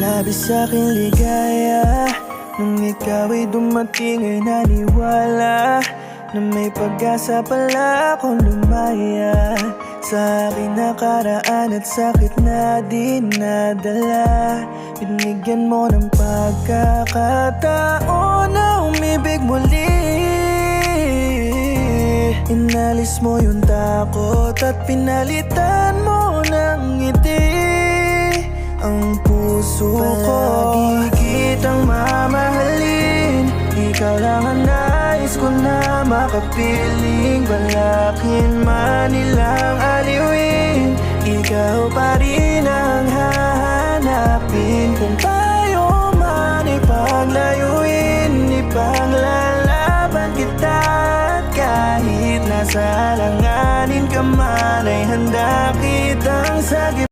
Labis sa'king ligaya nung ikaw ay dumating ay naniwala na may pag-asa pala akong lumaya sa aking nakaraan at sakit na dinadala. Binigyan mo ng pagkakataon na umibig muli. Inalis mo yung takot at pinalitan mo ng ngiti ang puso ko. Palagi kitang mamahalin, ikaw lang ang nais ko na makapiling. Balakin man nilang aliwin, ikaw pa rin